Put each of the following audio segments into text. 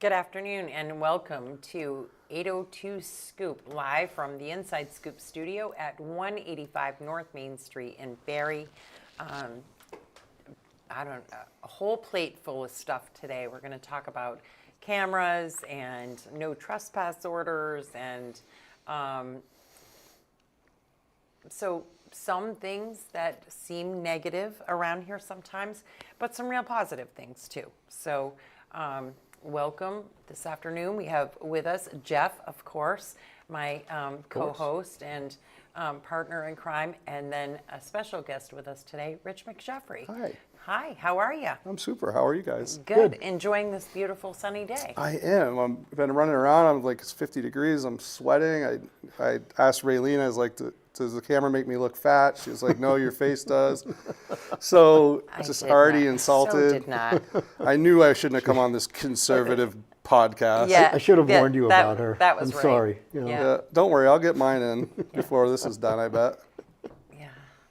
Good afternoon and welcome to 802 Scoop, live from the Inside Scoop studio at 185 North Main Street in Barrie. A whole plate full of stuff today. We're going to talk about cameras and no trespass orders and so some things that seem negative around here sometimes, but some real positive things too. So welcome this afternoon. We have with us Jeff, of course, my co-host and partner in crime, and then a special guest with us today, Rich McSheffrey. Hi. Hi, how are you? I'm super. How are you guys? Good. Enjoying this beautiful sunny day. I am. I've been running around. I'm like, it's 50 degrees. I'm sweating. I asked Raylene, I was like, does the camera make me look fat? She was like, no, your face does. So just already insulted. So did not. I knew I shouldn't have come on this conservative podcast. Yeah, I should have warned you about her. That was I'm right. sorry. You know. Yeah, don't worry. I'll get mine in before this is done, I bet. Yeah,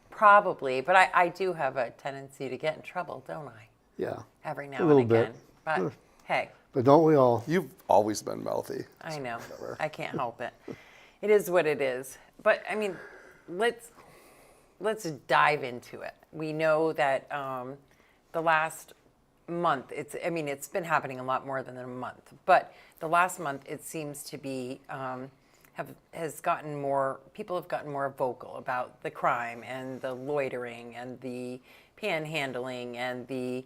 probably. But I do have a tendency to get in trouble, don't I? Yeah. Every now A little and again. bit. But hey. But don't we all? You've always been mouthy. I know. Whatever. I can't help it. It is what it is. But I mean, let's dive into it. We know that the last month, it's been happening a lot more than a month, but the last month it seems to be people have gotten more vocal about the crime and the loitering and the panhandling and the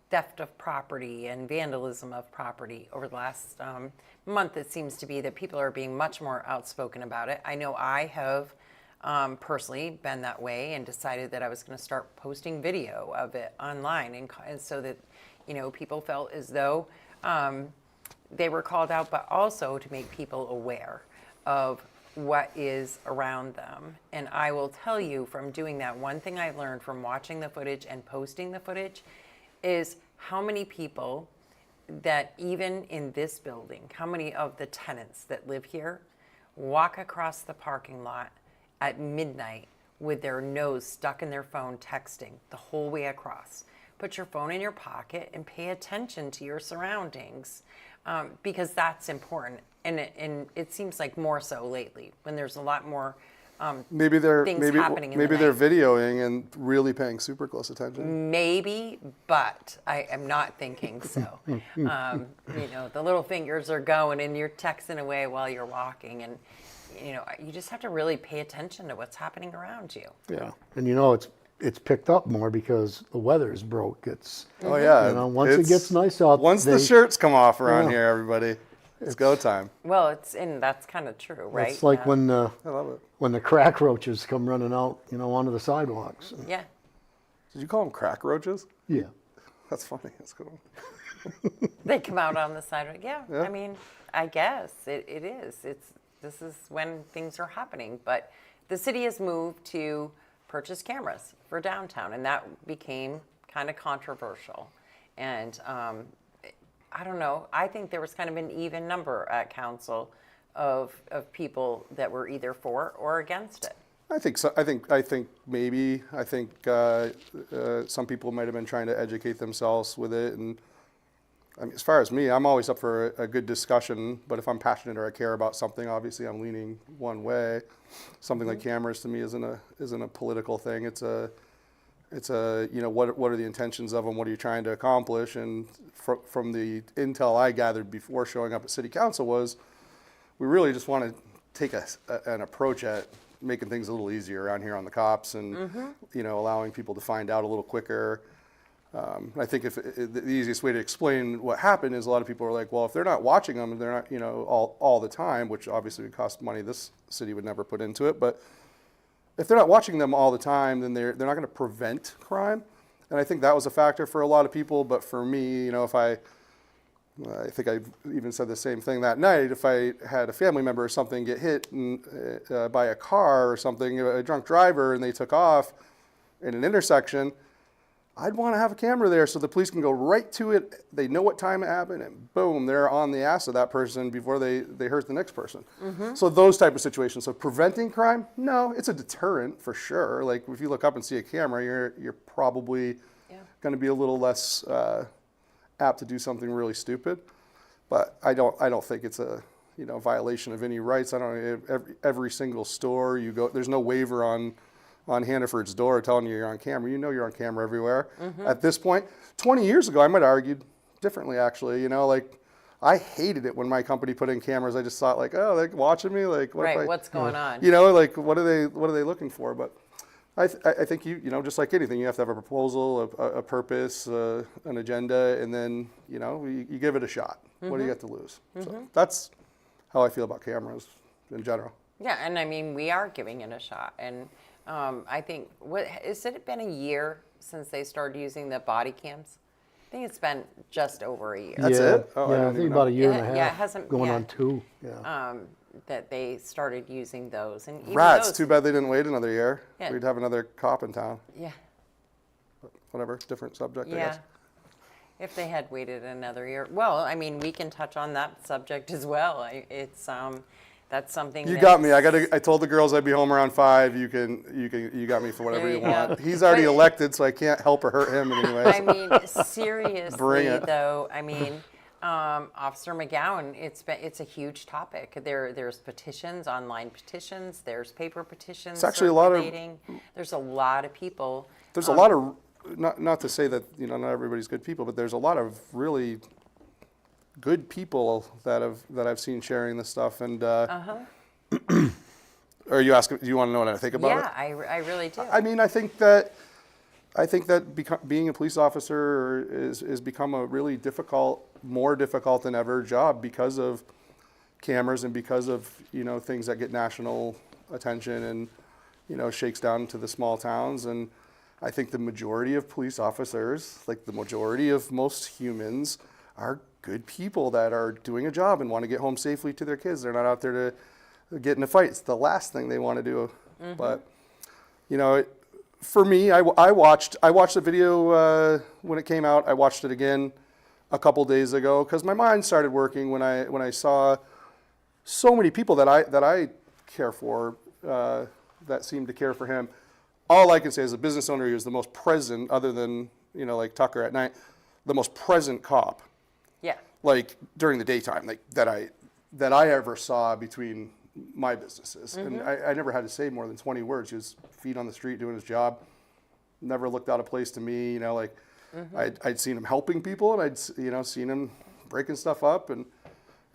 theft of property and vandalism of property. Over the last month, it seems to be that people are being much more outspoken about it. I know I have personally been that way and decided that I was going to start posting video of it online, and so that people felt as though they were called out, but also to make people aware of what is around them. And I will tell you, from doing that, one thing I learned from watching the footage and posting the footage is how many people that even in this building, how many of the tenants that live here walk across the parking lot at midnight with their nose stuck in their phone texting the whole way across. Put your phone in your pocket and pay attention to your surroundings, because that's important. And it seems like more so lately when there's a lot more Maybe they're things happening in maybe the they're night. videoing and really paying super close attention. Maybe, but I am not thinking so. The little fingers are going and you're texting away while you're walking, and you just have to really pay attention to what's happening around you. Yeah. And it's picked up more because the weather's broke. It's Oh yeah. once it gets nice out. Once the shirts come off around here, everybody, it's go time. Well, that's kind of true, right? It's like when I love it. when the crack roaches come running out, onto the sidewalks. Yeah. Did you call them crack roaches? Yeah. That's funny. That's cool. They come out on the sidewalk. Yeah. I mean, I guess it is. This is when things are happening. But the city has moved to purchase cameras for downtown, and that became kind of controversial. And I don't know. I think there was kind of an even number at council of people that were either for or against it. I think so. I think maybe. I think some people might have been trying to educate themselves with it. And I mean, as far as me, I'm always up for a good discussion. But if I'm passionate or I care about something, obviously I'm leaning one way. Something like cameras to me isn't a political thing. It's a what are the intentions of them? What are you trying to accomplish? And from the intel I gathered before showing up at City Council was, we really just want to take an approach at making things a little easier around here on the cops, and allowing people to find out a little quicker. I think the easiest way to explain what happened is a lot of people are like, well, if they're not watching them and they're not, all the time, which obviously would cost money this city would never put into it, but if they're not watching them all the time, then they're not going to prevent crime. And I think that was a factor for a lot of people. But for me, if I think I even said the same thing that night, if I had a family member or something get hit by a car or something, a drunk driver, and they took off in an intersection, I'd want to have a camera there so the police can go right to it. They know what time it happened, and boom, they're on the ass of that person before they hurt the next person. So those type of situations. So preventing crime, no, it's a deterrent for sure. Like if you look up and see a camera, you're probably going to be a little less apt to do something really stupid. But I don't think it's a violation of any rights. I don't. Every single store you go, there's no waiver on Hannaford's door telling you you're on camera. You're on camera everywhere. At this point, 20 years ago, I might have argued differently, actually. Like, I hated it when my company put in cameras. I just thought, like, oh, they're watching me? Like, what's going on? Like, what are they looking for? But I think just like anything, you have to have a proposal, a purpose, an agenda, and then, you give it a shot. What do you got to lose? So that's how I feel about cameras in general. Yeah, and I mean, we are giving it a shot. And I think, has it been a year since they started using the body cams? I think it's been just over a year. That's it? Oh, I think about a year and a half. Yeah, it hasn't going on 2. Yeah. That they started using those. And even Rats, those, too bad they didn't wait another year. Yeah. We'd have another cop in town. Yeah. But whatever, different subject, I Yeah. guess. If they had waited another year. Well, I mean, we can touch on that subject as well. That's something. You got me. I told the girls I'd be home around 5. You got me for whatever There you you go. want. He's already But- elected, so I can't help or hurt him anyway. I mean, seriously, Bring it. though. I mean, Officer McGowan. It's a huge topic. There's petitions, online petitions. There's paper petitions. It's actually a lot of- circulating. There's a lot of people. There's a lot of, not to say that not everybody's good people, but there's a lot of really good people that I've seen sharing this stuff. And are you asking? Do you want to know what I think about it? Yeah, I really do. I mean, I think that being a police officer is become a really more difficult than ever job because of cameras and because of things that get national attention and shakes down to the small towns. And I think the majority of police officers, like the majority of most humans, are good people that are doing a job and want to get home safely to their kids. They're not out there to get in a fight. It's the last thing they want to do. But for me, I watched the video when it came out. I watched it again a couple days ago because my mind started working when I saw so many people that I care for that seem to care for him. All I can say as a business owner, he was the most present, other than like Tucker at night, the most present cop. Yeah. Like during the daytime, like that I ever saw between my businesses. And I never had to say more than 20 words. He was feet on the street doing his job. Never looked out of place to me. I'd seen him helping people, and I'd seen him breaking stuff up. And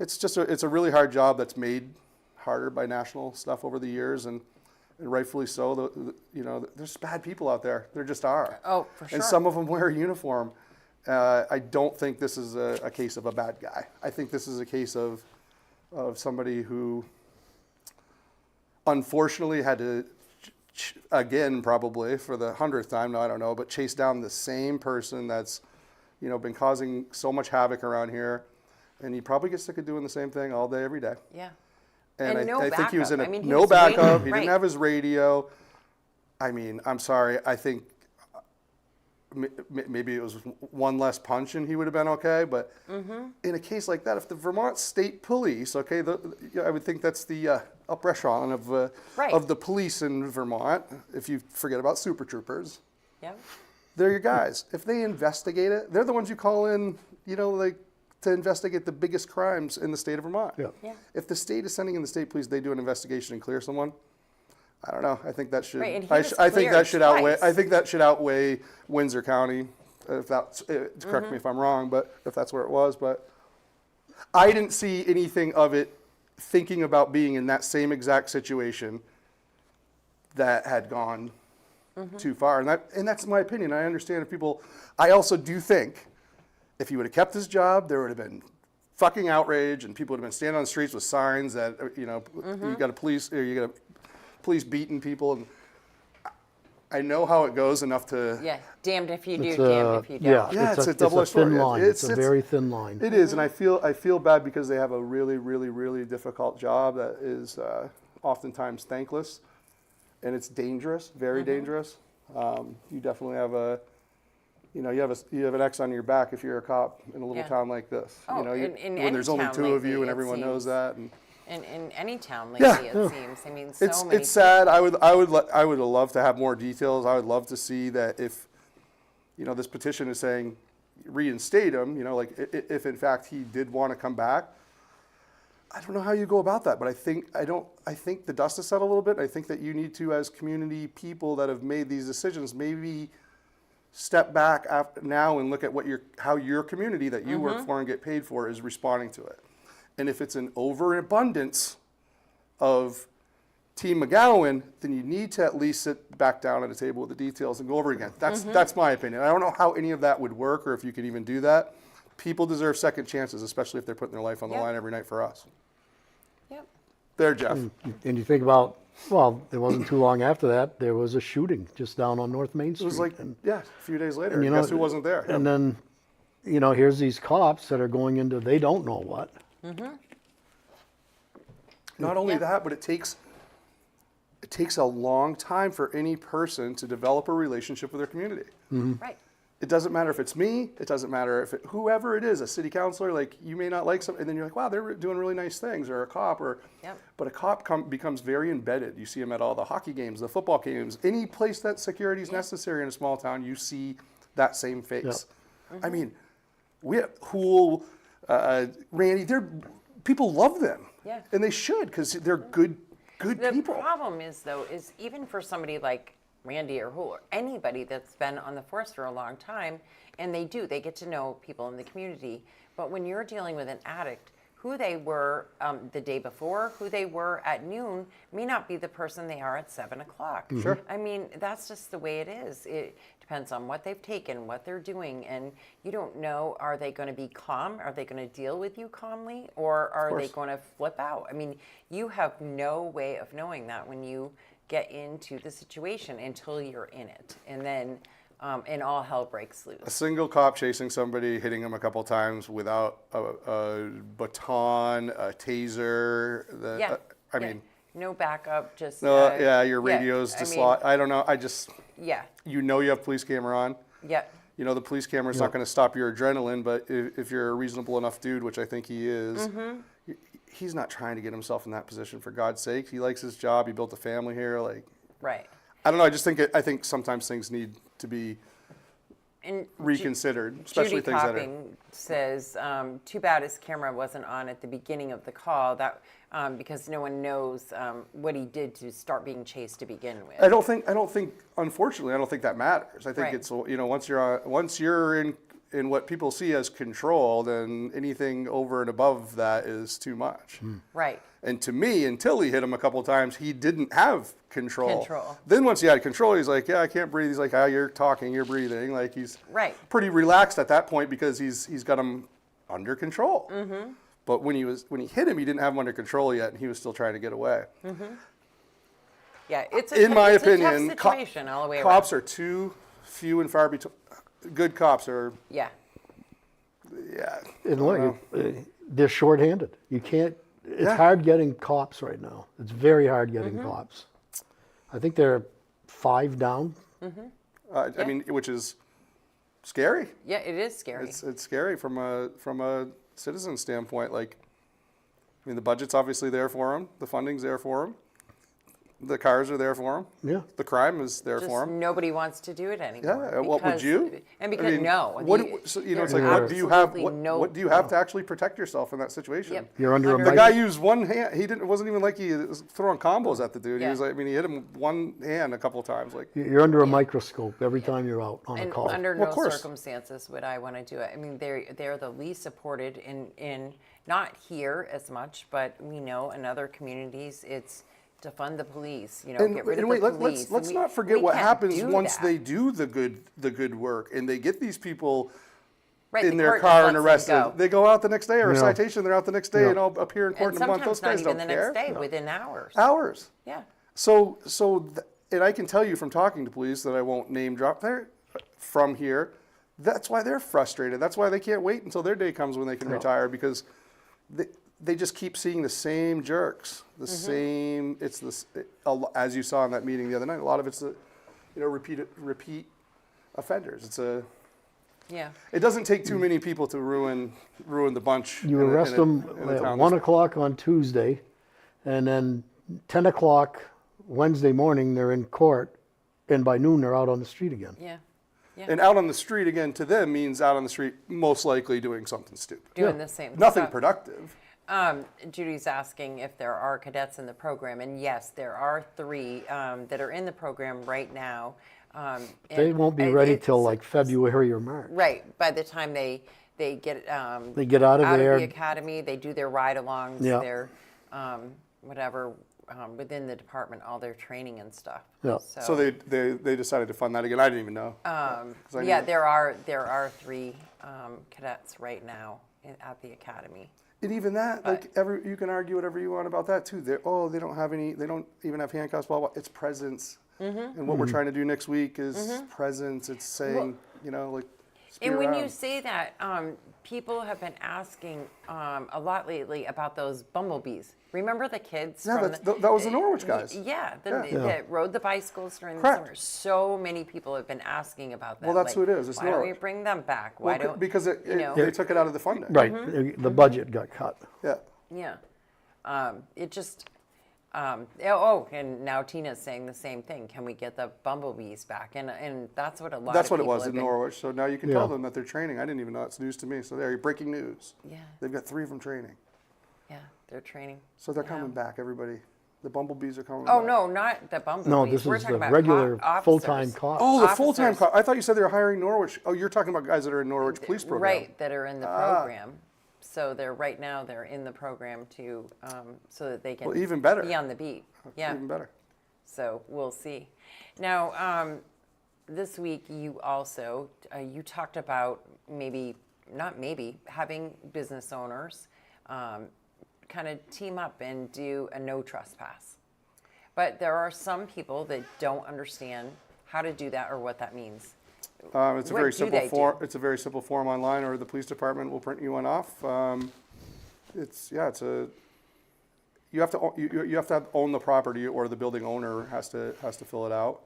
it's a really hard job that's made harder by national stuff over the years, and rightfully so. There's bad people out there. There just are. Oh, for sure. And some of them wear a uniform. I don't think this is a case of a bad guy. I think this is a case of somebody who unfortunately had to, again, probably for the 100th time, no, I don't know, but chase down the same person that's, been causing so much havoc around here. And he probably gets sick of doing the same thing all day, every day. Yeah. And no I think he was in backup. no was backup. waiting, He right. didn't have his radio. I mean, I'm sorry. I think maybe it was one less punch and he would have been okay. But in a case like that, if the Vermont State Police, okay, I would think that's the upper echelon of the police in Vermont, if you forget about Super Troopers. Yeah. They're your guys. If they investigate it, they're the ones you call in, to investigate the biggest crimes in the state of Vermont. Yeah. Yeah. If the state is sending in the state police, they do an investigation and clear someone. I don't know. I think that should. Right, and he I was think that cleared should outweigh. twice. I think that should outweigh Windsor County. If that's correct me if I'm wrong, but if that's where it was, but I didn't see anything of it. Thinking about being in that same exact situation that had gone too far. And that's my opinion. I understand if people, I also do think if he would have kept his job, there would have been fucking outrage and people would have been standing on the streets with signs that, you got police beating people. And I know how it goes enough to. Yeah, damned if you do, It's damned if you don't. Yeah, it's a double-edged thin sword. line. It's a very thin line. It is, and I feel bad because they have a really, really, really difficult job that is oftentimes thankless, and it's dangerous, very dangerous. You definitely have you have an X on your back if you're a cop in a little town like this. Oh, in when there's any only town two of lately, you and it everyone knows seems. that. And In any town lately, it seems. I mean, so many. it's sad. I would love to have more details. I would love to see that if, this petition is saying reinstate him, like if in fact he did want to come back. I don't know how you go about that, but I think the dust has settled a little bit. I think that you need to, as community people that have made these decisions, maybe step back now and look at how your community that you work for and get paid for is responding to it. And if it's an overabundance of Team McGowan, then you need to at least sit back down at a table with the details and go over again. That's my opinion. I don't know how any of that would work or if you could even do that. People deserve second chances, especially if they're putting their life on the line every night for us. Yep. There, Jeff. And you think about, well, it wasn't too long after that, there was a shooting just down on North Main Street. It was like, a few days later. and, Guess who wasn't there? And then, here's these cops that are going into they don't know what. Not only that, but it takes a long time for any person to develop a relationship with their community. Right. It doesn't matter if it's me. It doesn't matter if whoever it is, a city councilor. Like you may not like some, and then you're like, wow, they're doing really nice things, or a cop, But a cop becomes very embedded. You see them at all the hockey games, the football games, any place that security is necessary in a small town. You see that same face. I mean, we have Hool, Randy. People love them. Yeah. And they should because they're good The people. problem is even for somebody like Randy or Hool or anybody that's been on the force for a long time, and they get to know people in the community. But when you're dealing with an addict, who they were the day before, who they were at noon, may not be the person they are at 7 o'clock. Sure. I mean, that's just the way it is. It depends on what they've taken, what they're doing, and you don't know, are they going to be calm? Are they going to deal with you calmly? Or are they going to flip out? I mean, you have no way of knowing that when you get into the situation until you're in it. And then and all hell breaks loose. A single cop chasing somebody, hitting him a couple times without a baton, a taser. I mean, no backup, just your radio's dislodged. I don't know. You have police camera on. Yeah. The police camera's not going to stop your adrenaline, but if you're a reasonable enough dude, which I think he is, he's not trying to get himself in that position, for God's sake. He likes his job. He built a family here. Right. I don't know. I think sometimes things need to be reconsidered, especially Judy things that are. Copping says, too bad his camera wasn't on at the beginning of the call, that because no one knows what he did to start being chased to begin with. I don't think. Unfortunately, I don't think that matters. I think Right. it's once you're in what people see as control, then anything over and above that is too much. Right. And to me, until he hit him a couple of times, he didn't have control. Control. Then once he had control, he's like, yeah, I can't breathe. He's like, you're talking, you're breathing. Like he's Right. pretty relaxed at that point because he's got him under control. But when he hit him, he didn't have him under control yet, and he was still trying to get away. Yeah, it's In my opinion, a tough situation all the way cops are too few and far between. Good cops are. around. Yeah. Yeah. And look, they're shorthanded. You can't. It's hard getting cops right now. It's very hard getting cops. I think they're 5 down. I mean, which is scary. Yeah, it is scary. It's scary from a citizen standpoint. The budget's obviously there for them. The funding's there for them. The cars are there for them. Yeah. The crime is there Just for them. nobody wants to do it anymore. Yeah. What would you? And because no. It's like, what do you have? What do you have to actually protect yourself in that situation? Yep. You're under a The guy used one hand. It wasn't even like he was throwing combos at the dude. Yeah. He was like, he hit him with one hand a couple of times. You're under a microscope every time you're out on a And call. under Well, no of course. circumstances would I want to do it. I mean, they're the least supported in not here as much, but we know in other communities it's defund the police, get rid of wait, the let's police. let's and not forget we what can't happens do once that. they do the good work and they get these people Right, in the their court car just and lets them arrested. go. They go out the next day, or a Yeah. citation, they're out the next day, Yeah. and I'll appear in court And in a month. sometimes Those not guys even don't the care. next day, within hours. Hours. Yeah. And I can tell you from talking to police that I won't name drop there from here. That's why they're frustrated. That's why they can't wait until their day comes when they can retire, because they just keep seeing the same jerks, the same. It's this, as you saw in that meeting the other night. A lot of it's repeat offenders. Yeah. It doesn't take too many people to ruin the bunch. You in a- arrest in a- them in a at town 1 this- o'clock on Tuesday, and then 10 o'clock Wednesday morning, they're in court, and by noon, they're out on the street again. Yeah. Yeah. And out on the street again to them means out on the street, most likely doing something stupid. Doing the same Nothing stuff. productive. Judy's asking if there are cadets in the program, and yes, there are 3 that are in the program right now. They and won't be it- ready it's- till like February or March. Right, by the time they get They get out of there. the academy, they do their ride-alongs, Yeah. their whatever within the department, all their training and stuff. Yeah. So they decided to fund that again. I didn't even know. 'Cause I Yeah, knew- there are 3 cadets right now at the academy. And even that, like you can argue whatever you want about that too. They don't have any. They don't even have handcuffs. Blah blah. It's presence. And what we're trying to do next week is presence. It's saying, like. just be And when you around. say that, people have been asking a lot lately about those bumblebees. Remember the kids? Yeah, from that was the Norwich guys. Yeah, Yeah. that rode the bicycles during the Correct. summer. So many people have been asking about that. Well, that's who it is. It's why don't we Norwich. bring them back? Why Well, don't because they took it out of the funding. Right, the budget got cut. Yeah. Yeah. It just. And now Tina's saying the same thing. Can we get the bumblebees back? And that's what a lot. That's of what it people was have in been- Norwich. So now you can Yeah. tell them that they're training. I didn't even know that's news to me. So there, breaking news. Yeah. They've got 3 of them training. Yeah, they're training. So they're Yeah. coming back, everybody. The bumblebees are coming Oh back. no, not the bumblebees. No, this We're is talking the about regular officers. full-time cops. Oh, the full-time Officers. I thought you said they were hiring Norwich. Oh, you're talking about guys that are in Norwich police program. Right, that are in the program. So they're in the program to so that they can Well, even better. be on the beat. Yeah. Even better. So we'll see. Now, this week you also you talked about having business owners kind of team up and do a no trespass. But there are some people that don't understand how to do that or what that means. It's a What very do simple they form. do? It's a very simple form online, or the police department will print you one off. You have to own the property, or the building owner has to fill it out.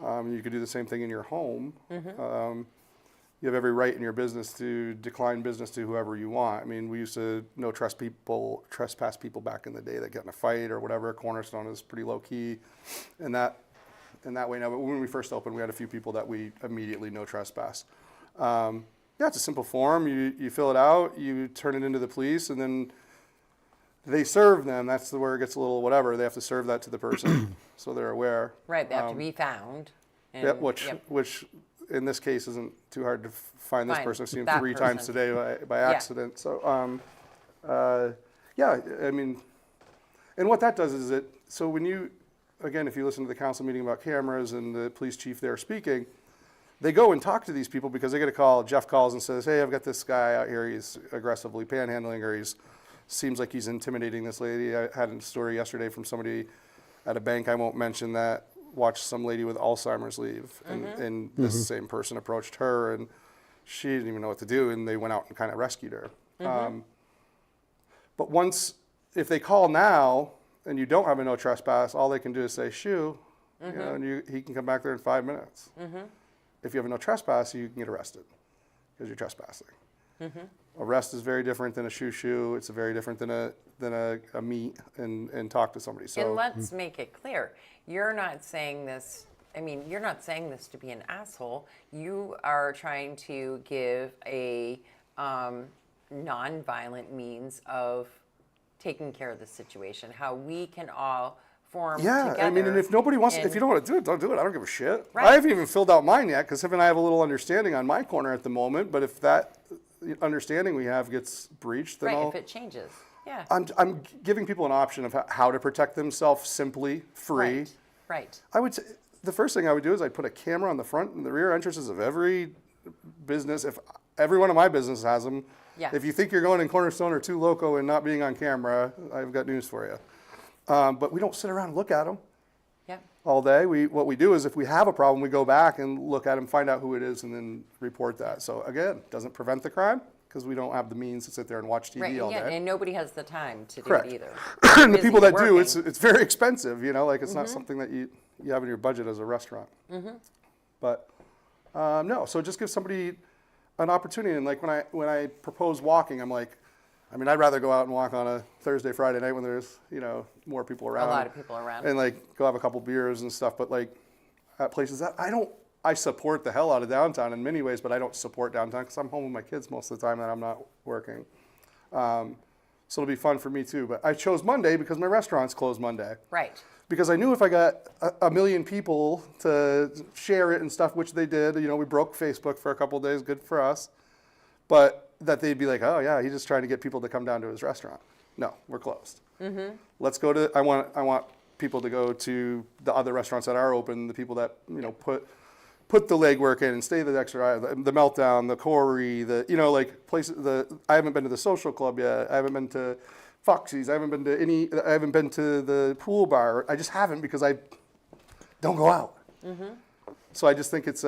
You could do the same thing in your home. You have every right in your business to decline business to whoever you want. I mean, we used to no trespass people back in the day that get in a fight or whatever. Cornerstone is pretty low key, and that way now. But when we first opened, we had a few people that we immediately no trespass. Yeah, it's a simple form. You fill it out, you turn it into the police, and then they serve them. That's where it gets a little whatever. They have to serve that to the person, so they're aware. Right, they have to be found. And, Yep, which in this case isn't too hard to find this Find person. I've seen him that 3 times person. today by Yeah. accident. So, yeah, I mean, and what that does is so when if you listen to the council meeting about cameras and the police chief there speaking, they go and talk to these people because they get a call. Jeff calls and says, hey, I've got this guy out here. He's aggressively panhandling, or seems like he's intimidating this lady. I had a story yesterday from somebody at a bank, I won't mention that, watched some lady with Alzheimer's leave. And this same person approached her, and she didn't even know what to do, and they went out and kind of rescued her. But if they call now and you don't have a no trespass, all they can do is say, shoo, and he can come back there in 5 minutes. If you have a no trespass, you can get arrested because you're trespassing. Arrest is very different than a shoo. It's very different than a meet and talk to somebody. So And let's make it clear. You're not saying this, you're not saying this to be an asshole. You are trying to give a non-violent means of taking care of the situation, how we can all form together. I mean, and if nobody wants, if and- you don't want to do it, don't do it. I don't give a shit. Right. I haven't even filled out mine yet because him and I have a little understanding on my corner at the moment. But if that understanding we have gets breached, then Right, I'll, if it changes. Yeah. I'm giving people an option of how to protect themselves simply, free. Right. Right. I would say the first thing I would do is I'd put a camera on the front and the rear entrances of every business. If every one of my businesses has them, Yeah. if you think you're going in Cornerstone or Too Loco and not being on camera, I've got news for you. But we don't sit around and look at them Yeah. all day. What we do is if we have a problem, we go back and look at them, find out who it is, and then report that. So again, doesn't prevent the crime because we don't have the means to sit there and watch TV Right. all Yeah. day. And nobody has the time to do Correct. it either. And the Busy people that do, working. it's very expensive. Like it's not something that you have in your budget as a restaurant. But no, so just give somebody an opportunity. And like when I propose walking, I'm like, I'd rather go out and walk on a Thursday, Friday night when there's more people around. A lot of people around. And like go have a couple beers and stuff. But like at places that I support the hell out of downtown in many ways, but I don't support downtown because I'm home with my kids most of the time and I'm not working. So it'll be fun for me too. But I chose Monday because my restaurant's closed Monday. Right. Because I knew if I got a million people to share it and stuff, which they did, we broke Facebook for a couple of days, good for us. But that they'd be like, oh yeah, he's just trying to get people to come down to his restaurant. No, we're closed. Let's go to, I want people to go to the other restaurants that are open, the people that, put the legwork in and stay the extra, the Meltdown, the Corey, like places, I haven't been to the Social Club yet. I haven't been to Foxy's. I haven't been to the pool bar. I just haven't because I don't go out. So I just think it's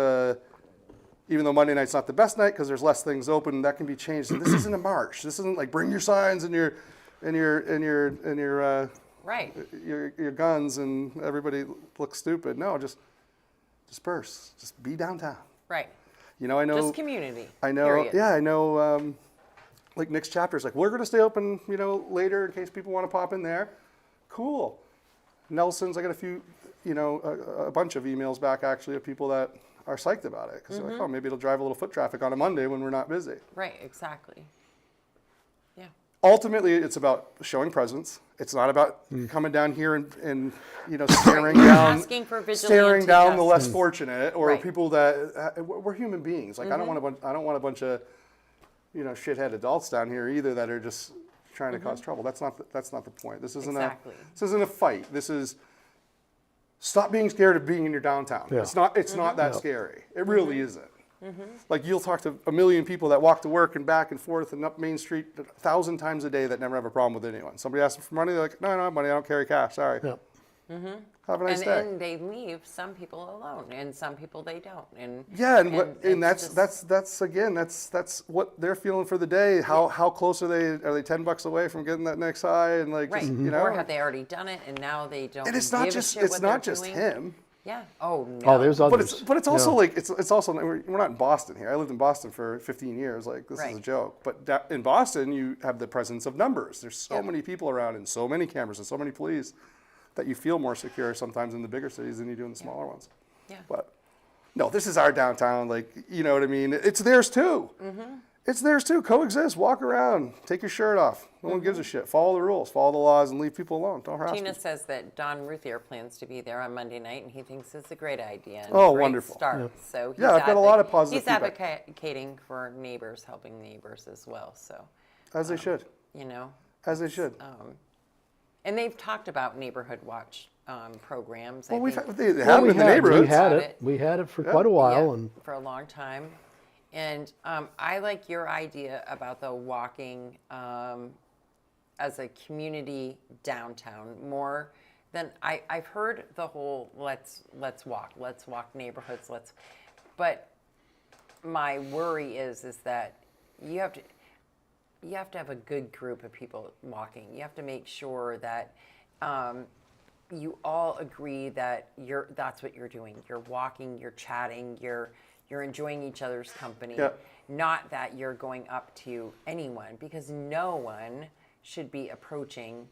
even though Monday night's not the best night because there's less things open, that can be changed. And this isn't a march. This isn't like bring your signs and your Right. your guns and everybody looks stupid. No, just disperse. Just be downtown. Right. I know. Just community. I know. Period. Yeah, I know. Like Nick's chapter's like, we're going to stay open, later in case people want to pop in there. Cool. Nelson's, I got a few, a bunch of emails back actually of people that are psyched about it because they're like, oh, maybe it'll drive a little foot traffic on a Monday when we're not busy. Right. Exactly. Yeah. Ultimately, it's about showing presence. It's not about coming down here and staring down, Asking for vigilante staring down the less justice. fortunate or Right. people that we're human beings. Like I don't want a bunch of shithead adults down here either that are just trying to cause trouble. That's not the point. This isn't Exactly. this isn't a fight. This is stop being scared of being in your downtown. Yeah. It's not that scary. It really isn't. Like you'll talk to a million people that walk to work and back and forth and up Main Street 1,000 times a day that never have a problem with anyone. Somebody asks them for money, they're like, no, I don't have money, I don't carry cash, sorry. Yeah. Have a nice And day. then they leave some people alone, and some people they don't. And Yeah, and it's that's what they're feeling for the day. How close are they? Are they $10 away from getting that next high? And like, right. just, Or have they already done it, and now they don't? and it's not give a just shit it's what not they're just doing? him. Yeah. Oh no. Oh, there's others. But it's also like it's also we're not in Boston here. I lived in Boston for 15 years. Like this is a Right. joke. But in Boston, you have the presence of numbers. There's so Yeah. many people around and so many cameras and so many police that you feel more secure sometimes in the bigger cities than you do in the smaller ones. Yeah. But no, this is our downtown. Like you know what I mean. It's theirs too. It's theirs too. Coexist. Walk around. Take your shirt off. No one gives a shit. Follow the rules. Follow the laws and leave people alone. Don't harass Tina people. says that Don Ruthier plans to be there on Monday night, and he thinks it's a great idea. And Oh, a great wonderful. Start. So he's Yeah, I've got a lot of positive He's feedback. advocating for neighbors, helping neighbors as well. So As they should. As they should. and they've talked about neighborhood watch programs. Well, I think, they Well, have them in the neighborhoods. We had Got it. it. We had it for quite a while, yeah, and for a long time. And I like your idea about the walking as a community downtown more than I've heard the whole let's walk neighborhoods, but my worry is that you have to have a good group of people walking. You have to make sure that you all agree that that's what you're doing. You're walking, you're chatting, you're enjoying each other's company. Yeah. Not that you're going up to anyone, because no one should be approaching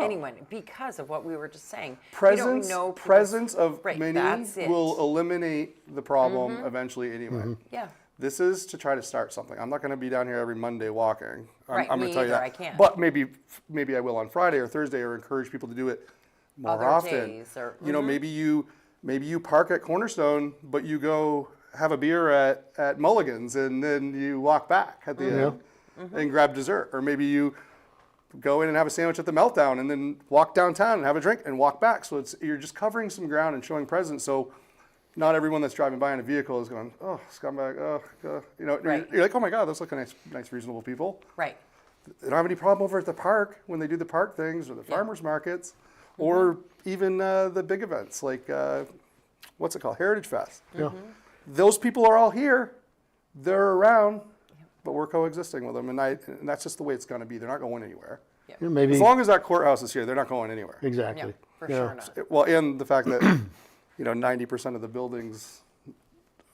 anyone because of what we were just saying. We don't know Presence of Right, many that's it. will eliminate the problem eventually anyway. Yeah. This is to try to start something. I'm not going to be down here every Monday walking. Right, I'm me going to tell you either, that. I can't. But maybe I will on Friday or Thursday, or encourage people to do it more Other often. days or- Maybe you park at Cornerstone, but you go have a beer at Mulligan's and then you walk back at the end and grab dessert. Or maybe you go in and have a sandwich at the Meltdown and then walk downtown and have a drink and walk back. So you're just covering some ground and showing presence. So not everyone that's driving by in a vehicle is going, oh, scumbag, you know, Right. you're like, oh my God, those look nice, reasonable people. Right. They don't have any problem over at the park when they do the park things or the farmers markets, or even the big events like, what's it called, Heritage Fest. Yeah. Those people are all here. They're around, but we're coexisting with them, and that's just the way it's going to be. They're not going anywhere. Yeah, maybe As long as that courthouse is here, they're not going anywhere. exactly. Yeah, for Yeah. sure not. Well, and the fact that 90% of the buildings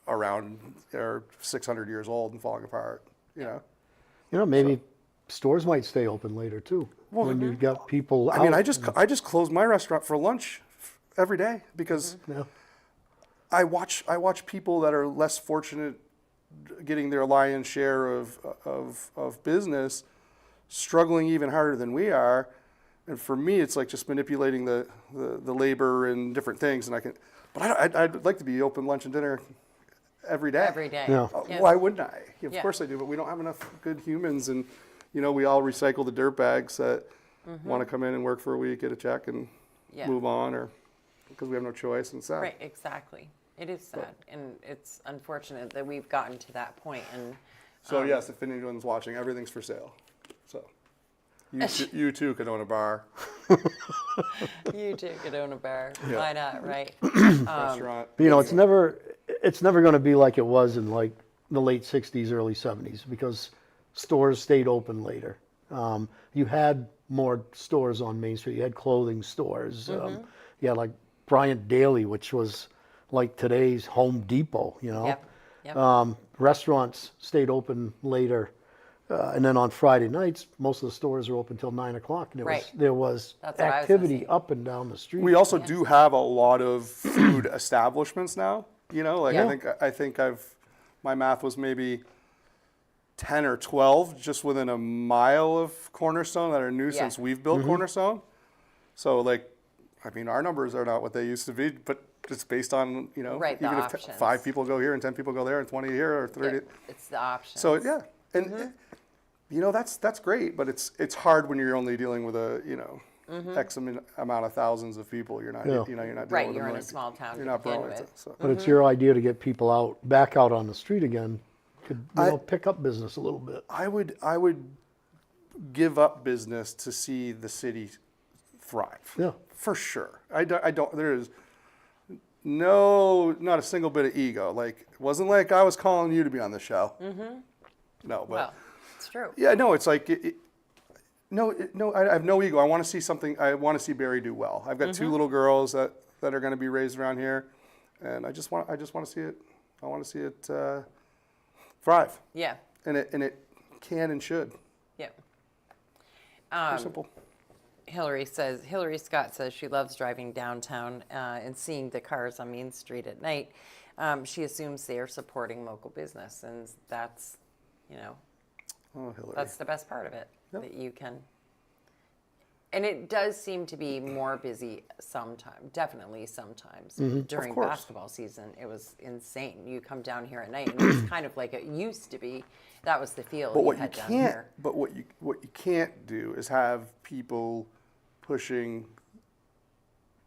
around are 600 years old and falling apart. You know. You know, maybe stores might stay open later too. When you've got people out. I mean, I just closed my restaurant for lunch every day because Yeah. I watch people that are less fortunate getting their lion's share of business struggling even harder than we are. And for me, it's like just manipulating the labor and different things. And I'd like to be open lunch and dinner every day. Every day. Yeah. Yeah. Why wouldn't I? Of Yeah. course I do, but we don't have enough good humans. And, we all recycle the dirt bags that want to come in and work for a week, get a check, and Yeah. move on, or because we have no choice. And sad. Right, exactly. It is sad, and it's unfortunate that we've gotten to that point. And So yes, if anyone's watching, everything's for sale. So you too could own a bar, you too could own a bar. Why not, right? restaurant. But, it's never going to be like it was in like the late 60s, early 70s because stores stayed open later. You had more stores on Main Street. You had clothing stores. You had like Bryant Daily, which was like today's Home Depot, Yep. Restaurants stayed open later. And then on Friday nights, most of the stores are open till 9 o'clock. And Right. there was That's what I was gonna activity say. up and down the street. We also do have a lot of food establishments now. Yeah. I think my math was maybe 10 or 12 just within a mile of Cornerstone that are new Yeah. since we've built Cornerstone. So our numbers are not what they used to be, but it's based on, Right, the even if options. 5 people go here and 10 people go there and 20 here or 30. It's the option. So yeah, and that's great, but it's hard when you're only dealing with a X amount of thousands of people. You're not Yeah. you're not dealing Right, with you're in a million small people. town You're to not begin Burlington. with. So. But it's your idea to get people back out on the street again. Could pick up business a little bit. I would give up business to see the city thrive. Yeah. For sure. I don't. There is not a single bit of ego. Like it wasn't like I was calling you to be on the show. No, but. Well, it's true. Yeah, no, it's like, I have no ego. I want to see something, I want to see Barry do well. I've got 2 little girls that are going to be raised around here, and I just want to see it, I want to see it thrive. Yeah. And it can and should. Yeah. Pretty simple. Hillary Scott says she loves driving downtown and seeing the cars on Main Street at night. She assumes they are supporting local business, and that's, Oh, Hillary. that's the best part of it, that you can. And it does seem to be more busy sometimes, definitely sometimes. During course. basketball season, it was insane. You come down here at night, and it's kind of like it used to be. That was the feel But you what you had down can't, here. but what you can't do is have people pushing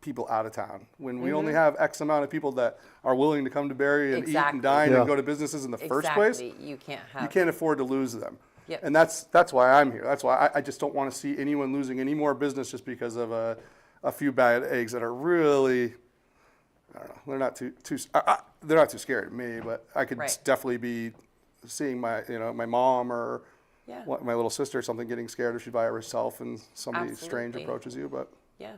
people out of town when we only have X amount of people that are willing to come to Barrie and eat Exactly. and dine Yeah. and go to businesses in the first place. Exactly. You can't have. You can't afford to lose them. Yep. And that's why I'm here. That's why I just don't want to see anyone losing any more business just because of a few bad eggs that are really, I don't know, they're not they're not too scared of me, but I could Right. definitely be seeing my mom or Yeah. my little sister or something getting scared if she's by herself and somebody strange Absolutely. approaches you. But Yeah.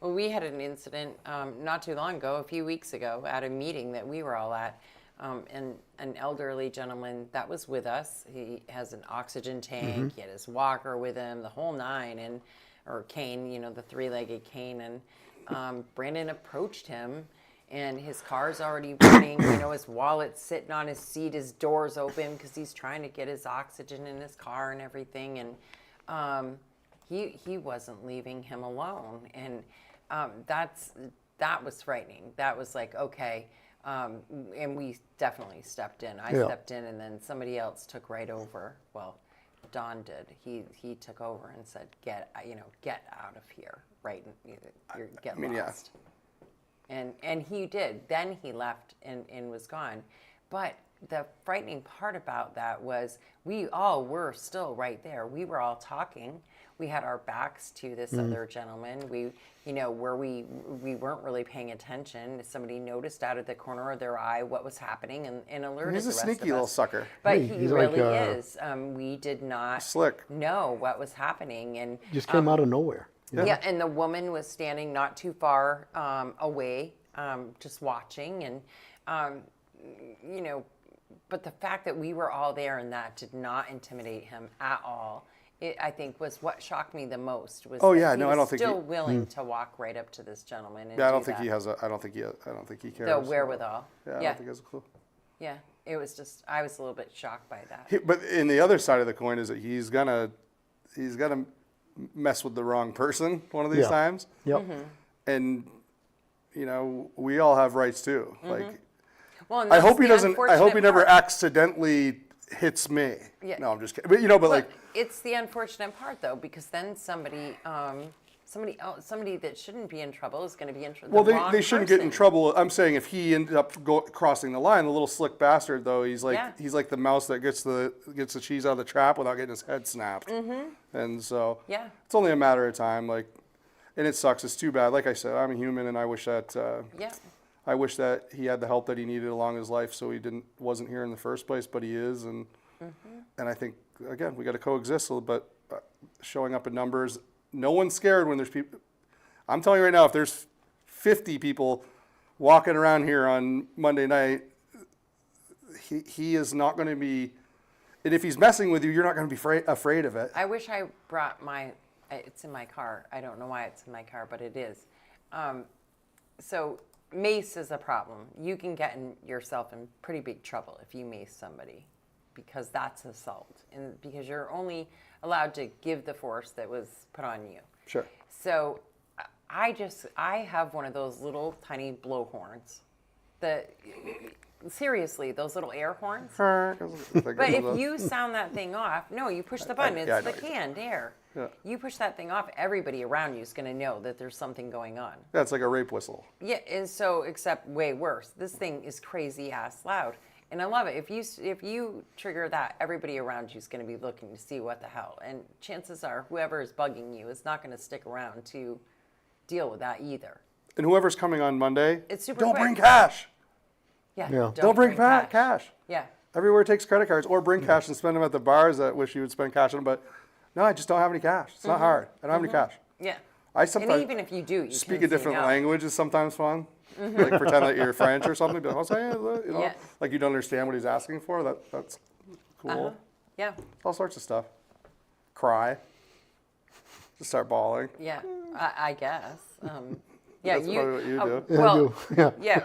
Well, we had an incident not too long ago, a few weeks ago, at a meeting that we were all at. And an elderly gentleman that was with us, he has an oxygen tank, he had his walker with him, the whole nine, or cane, the 3-legged cane. And Brandon approached him, and his car's already running, his wallet's sitting on his seat, his door's open because he's trying to get his oxygen in his car and everything. And he wasn't leaving him alone. And that was frightening. That was like, okay. And we definitely stepped in. I stepped in, and then somebody else took right over. Well, Don did. He took over and said, get out of here, right? Get yeah. lost. And he did. Then he left and was gone. But the frightening part about that was we all were still right there. We were all talking. We had our backs to this other gentleman. We, where we weren't really paying attention. Somebody noticed out of the corner of their eye what was happening and alerted He's a the rest sneaky of little us. sucker. But Hey, he he's really like, is. We did not Slick. know what was happening. And Just came out of nowhere. yeah, and the woman was standing not too far away, just watching, and but the fact that we were all there and that did not intimidate him at all, I think was what shocked me the most. Was Oh, that yeah, he no, was I don't think still willing to walk right up to this gentleman and Yeah, I don't do think that. he has I don't think he cares. The wherewithal. Yeah, I Yeah, don't think he has a clue. yeah. It was just I was a little bit shocked by that. But in the other side of the coin is that he's gonna mess with the wrong person one of these Yeah. times, Yep. and we all have rights too. Like Well, and I that's hope he the doesn't. I hope he unfortunate never part. accidentally hits me. Yeah. No, I'm just kidding. But But like it's the unfortunate part, though, because then somebody that shouldn't be in trouble is going to be in trouble. well, they shouldn't get in trouble. I'm saying if he ended up crossing the line, the little slick bastard though, he's like Yeah. he's like the mouse that gets the cheese out of the trap without getting his head snapped. And so Yeah. it's only a matter of time. Like, and it sucks. It's too bad. Like I said, I'm a human, and I wish that Yeah. I wish that he had the help that he needed along his life, so he wasn't here in the first place. But he is, and I think again we got to coexist a little. But showing up in numbers, no one's scared when there's people. I'm telling you right now, if there's 50 people walking around here on Monday night, he is not going to be. And if he's messing with you, you're not going to be afraid of it. I wish I brought it's in my car. I don't know why it's in my car, but it is. So mace is a problem. You can get yourself in pretty big trouble if you mace somebody, because that's assault, and because you're only allowed to give the force that was put on you. Sure. So I have one of those little tiny blowhorns. Seriously, those little air horns. But if you sound that thing off, no, you push the button. It's I the know you do. canned air. Yeah. You push that thing off, everybody around you is going to know that there's something going on. Yeah, it's like a rape whistle. Yeah, and so except way worse. This thing is crazy ass loud, and I love it. If you trigger that, everybody around you is going to be looking to see what the hell. And chances are, whoever is bugging you is not going to stick around to deal with that either. And whoever's coming on Monday, It's super don't quick. bring cash. Yeah. Don't bring cash. Yeah. Everywhere takes credit cards, or bring cash and spend them at the bars that wish you would spend cash on them. But no, I just don't have any cash. It's not hard. I don't have any cash. Yeah. I And sometimes even if you do, you speak can a different say no. language is sometimes fun. Like pretend that you're French or something. But I'll say, Yeah. like you don't understand what he's asking for. That's cool. Yeah. All sorts of stuff. Cry. Just start bawling. Yeah. I guess. Yeah. That's probably what you do. Yeah, I Well, do. Yeah. yeah.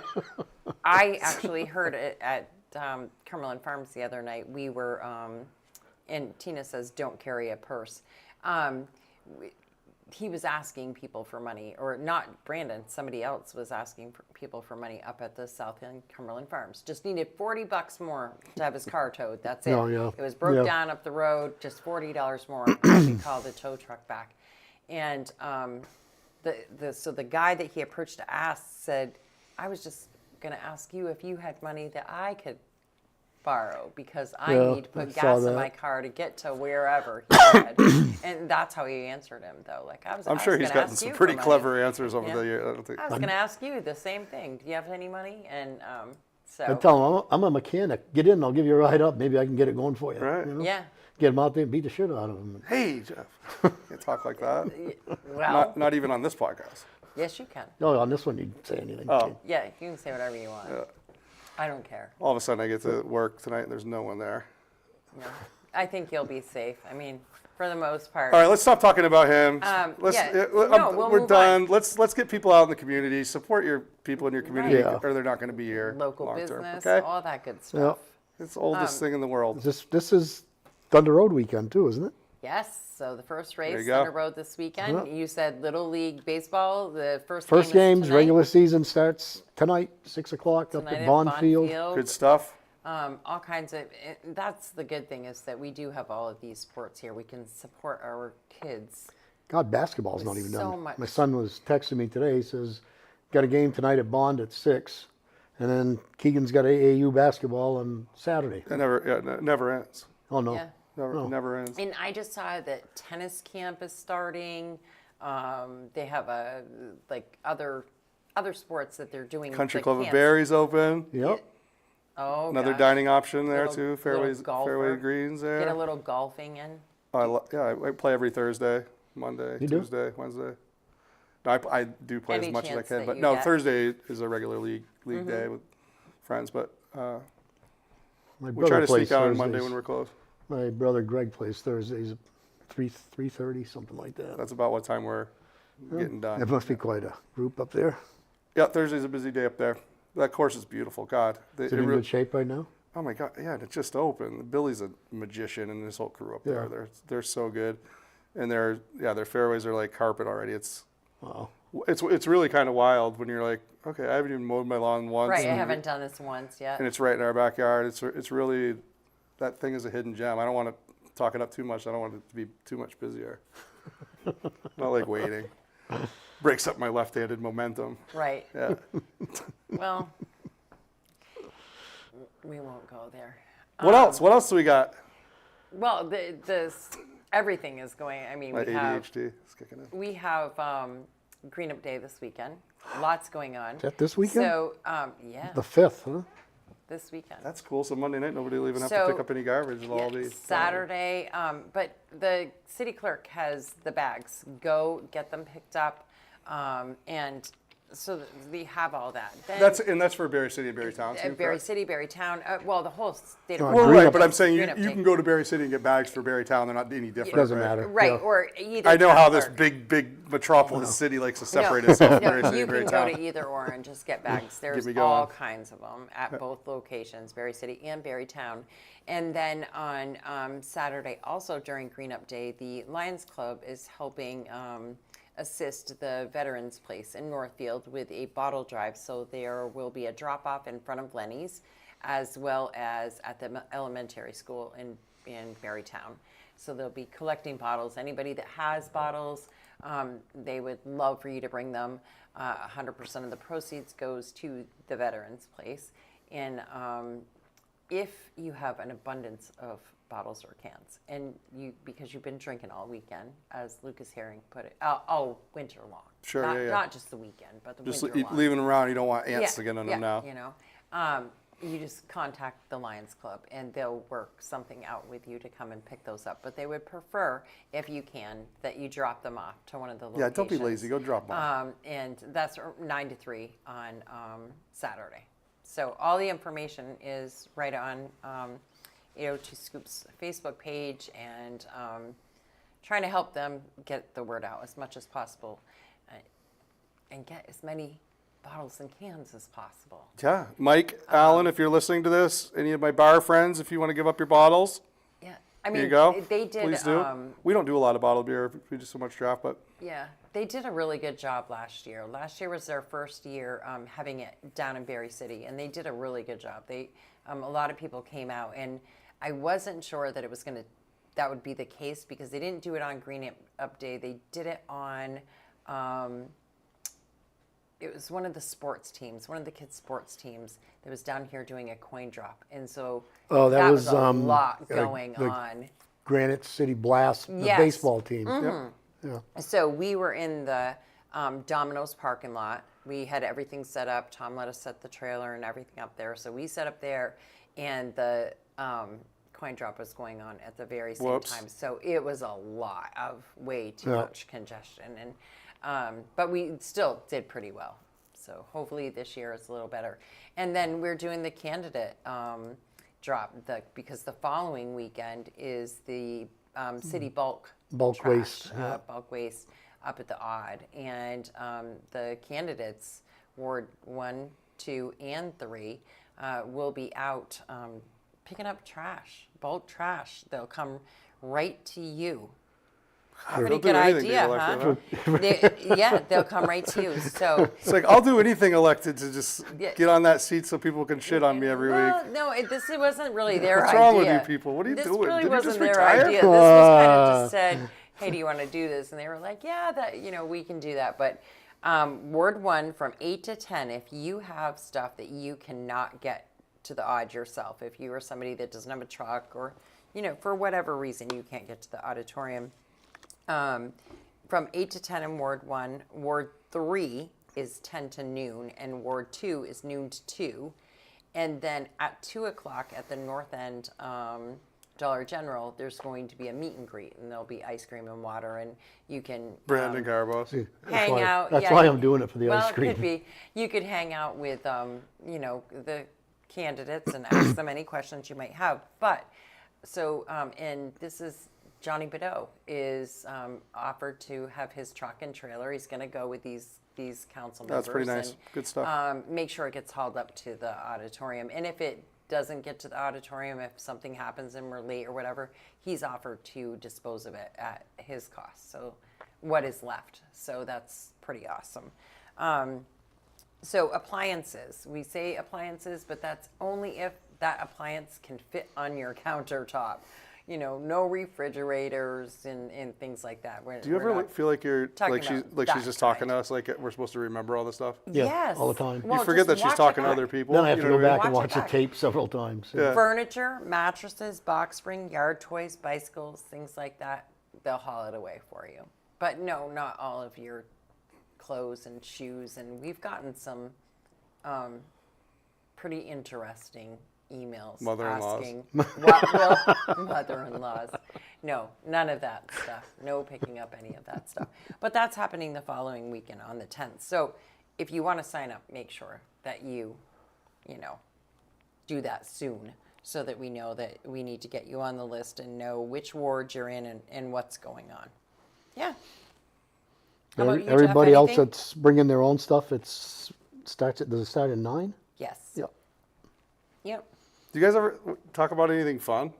I actually heard it at Cumberland Farms the other night. We were, and Tina says, don't carry a purse. He was asking people for money, or not Brandon, somebody else was asking for people for money up at the South End Cumberland Farms. Just needed $40 more to have his car towed. That's it. Oh, yeah. It was broke Yeah. down up the road, just $40 more. He called the tow truck back. And so the guy that he approached to ask said, I was just going to ask you if you had money that I could borrow, because I Yeah, need to put I saw gas in that. my car to get to wherever he said. And that's how he answered him, though. Like I'm sure he's gotten some pretty clever answers over Yeah. the years. I don't think. I was going to ask you the same thing. Do you have any money? And I so, tell him, I'm a mechanic. Get in, I'll give you a ride up. Maybe I can get it going for you. Right. You know? yeah. Get him out there and beat the shit out of him. Hey, Jeff. Can't talk like that. Well, Not even on this podcast. yes, you can. Oh, on this one, you'd say anything. Oh. Yeah, you can say whatever you want. I don't care. All of a sudden, I get to work tonight and there's no one there. No. I think you'll be safe. I mean, for the most part. All right, let's stop talking about him. Let's, yeah. No, we'll we're move done. on. Let's get people out in the community. Support your people in your community, Right. or they're not going to be here Local long term. business, Okay, all that good stuff. it's the oldest thing in the world. This is Thunder Road weekend too, isn't it? Yes. So the first you race go. Thunder Road this weekend. You said Little League baseball. The first First game is games, tonight. regular season starts tonight, 6 o'clock up Tonight at at Bond Bond Field. Good stuff. all kinds of, that's the good thing is that we do have all of these sports here. We can support our kids. God, basketball's With not even so done. much- My son was texting me today. He says, got a game tonight at Bond at 6. And then Keegan's got AAU basketball on Saturday. It never ends. Oh, no. Yeah. Never ends. And I just saw that tennis camp is starting. They have other sports that they're doing. Country like Club of camps. Barry's open. Yep. Oh, Another gosh. dining option there Little- too. little Fairways, golfer. fairway greens there. Get a little golfing in. I play every Thursday, Monday, You do? Tuesday, Wednesday. No, I do play Any as much as I chance can, that but you no, get. Thursday is a regular league day with friends. But My we try brother to plays sneak out on Monday Thursdays. when we're closed. My brother Greg plays Thursdays at 3:30, something like that. That's about what time we're getting done. There must be quite a group up there. Yeah, Thursday's a busy day up there. That course is beautiful. God, Is it in good shape right now? oh my God, yeah, and it's just open. Billy's a magician, and his whole crew up there. Yeah. They're so good, and their fairways are like carpet already. Wow. It's really kind of wild when you're like, okay, I haven't even mowed my lawn once. Right, I and- haven't done this once yet. And it's right in our backyard. It's really, that thing is a hidden gem. I don't want to talk it up too much. I don't want it to be too much busier. Not like waiting. Breaks up my left-handed momentum. Right. Yeah. Well, we won't go there. What else? What else do we got? Well, everything is going. I mean, My we have ADHD is kicking in. we have Green Up Day this weekend. Lots going on. Is that this weekend? So yeah, The 5th, huh? this weekend. That's cool. So Monday night, nobody will even have to So, pick up any garbage. It'll all be Saturday, but the city clerk has the bags. Go get them picked up, and so we have all that. Then, That's for Berry City and Berry Town. too, Berry correct? City, Berry Town. Well, the whole state of Well, Well, Green right, Up- but I'm saying Green you Up Day. can go to Berry City and get bags for Berry Town. They're not any different. Doesn't right? matter. Right, Yeah. or either. I know town how this clerk. big metropolis city likes to No, separate itself. no, Berry City you and Berry can go Town. to either or and just get bags. There's me all going. kinds of them at both locations, Berry City and Berry Town. And then on Saturday, also during Green Up Day, the Lions Club is helping assist the Veterans Place in Northfield with a bottle drive. So there will be a drop-off in front of Lenny's, as well as at the elementary school in Berrytown. So they'll be collecting bottles. Anybody that has bottles, they would love for you to bring them. 100% of the proceeds goes to the Veterans Place. And if you have an abundance of bottles or cans, and because you've been drinking all weekend, as Lucas Herring put it, all winter long. Sure, not, yeah. Not just the weekend, but the Just winter long. leaving them around. You don't want ants to get on them now. You know, you just contact the Lions Club and they'll work something out with you to come and pick those up. But they would prefer, if you can, that you drop them off to one of the locations. Yeah, don't be lazy. Go drop them off. And that's 9 to 3 on Saturday. So all the information is right on AO2 Scoop's Facebook page, and trying to help them get the word out as much as possible and get as many bottles and cans as possible. Yeah, Mike, Alan, if you're listening to this, any of my bar friends, if you want to give up your bottles, Yeah, I here mean, you go. they did. Please do. We don't do a lot of bottled beer. We do so much draft, but Yeah, they did a really good job last year. Last year was their first year having it down in Berry City, and they did a really good job. A lot of people came out, and I wasn't sure that that would be the case because they didn't do it on Green Up Day. They did it on. It was one of the sports teams, one of the kids' sports teams that was down here doing a coin drop, and so that was, a lot the going on. Granite City Blast, the Yes. baseball team. yeah. Yeah. So we were in the Domino's parking lot. We had everything set up. Tom let us set the trailer and everything up there. So we set up there, and the coin drop was going on at the very same Whoops. time. So it was a lot of way too Yeah. much congestion, and but we still did pretty well. So hopefully this year is a little better. And then we're doing the candidate drop because the following weekend is the city bulk Bulk waste, yeah. bulk waste up at the Odd, and the candidates Ward 1, 2, and 3 will be out picking up trash, bulk trash. They'll come right to you. Pretty They'll do good anything to idea, get huh? elected, Yeah, they'll come right to you. So, It's like, I'll do anything elected to just Yeah. get on that seat so people can shit on me every well, week. no, this it wasn't really their What's idea. wrong with you people? What are you This doing? really Did you wasn't just their retire? idea. This was kind of just said, hey, do you want to do this? And they were like, yeah, that we can do that. But Ward 1 from 8 to 10, if you have stuff that you cannot get to the odd yourself, if you are somebody that doesn't have a truck or, for whatever reason you can't get to the auditorium, from 8 to 10 in Ward 1, Ward 3 is 10 to noon, and Ward 2 is noon to 2. And then at 2 o'clock at the North End Dollar General, there's going to be a meet and greet, and there'll be ice cream and water, and you can Brandon Carbos. hang out. That's yeah, why I'm doing it for the well, ice cream. it could be. You could hang out with, the candidates and ask them any questions you might have. But, so, and this is, Johnny Bedeau is offered to have his truck and trailer. He's going to go with these council members. That's pretty nice. And, Good stuff. make sure it gets hauled up to the auditorium. And if it doesn't get to the auditorium, if something happens and we're late or whatever, he's offered to dispose of it at his cost. So what is left. So that's pretty awesome. So appliances, we say appliances, but that's only if that appliance can fit on your countertop. No refrigerators and things like that. Do you ever feel like you're talking like she's about like she's that just talking kind. to us like we're supposed to remember all this stuff? Yeah, Yes. all the time. Well, You forget that just she's watch talking it to other back. people. Then I have to you go know what I back and Watch watch it the back. tape several times. Yeah. Furniture, mattresses, box spring, yard toys, bicycles, things like that, they'll haul it away for you. But no, not all of your clothes and shoes. And we've gotten some pretty interesting emails Mother-in-laws. asking what will mother-in-laws. No, none of that stuff. No picking up any of that stuff. But that's happening the following weekend on the 10th. So if you want to sign up, make sure that you do that soon so that we know that we need to get you on the list and know which ward you're in and what's going on. Yeah. How about you, Jeff? Everybody else Anything? that's bringing their own stuff, does it start at 9? Yes. Yep. Yep. Do you guys ever talk about anything fun?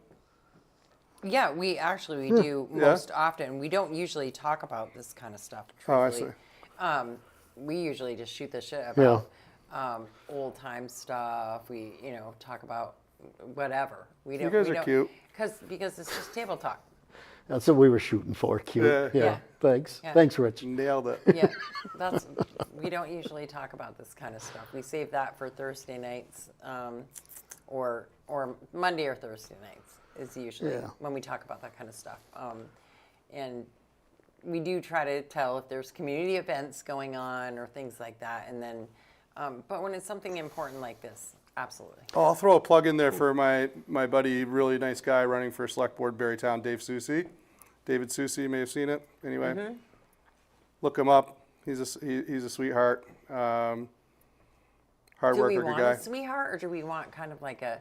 Yeah, we do Yeah? most often. We don't usually talk about this kind of stuff. Oh, I Truthfully. We usually just shoot the shit Yeah. about old time stuff. We talk about whatever. We don't. guys we are don't, cute. Because it's just table talk. That's what we were shooting for. Cute. Yeah. Yeah. Thanks. Yeah. Thanks, Rich. Nailed it. Yeah, we don't usually talk about this kind of stuff. We save that for Thursday nights, or Monday or Thursday nights is usually Yeah. when we talk about that kind of stuff. And we do try to tell if there's community events going on or things like that. And then, but when it's something important like this, absolutely. Oh, I'll throw a plug in there for my buddy, really nice guy running for Select Board Berrytown, Dave Soucy. David Soucy, you may have seen it. Anyway, look him up. He's a sweetheart. Hard Do worker, we good want guy. a sweetheart, or do we want kind of like a?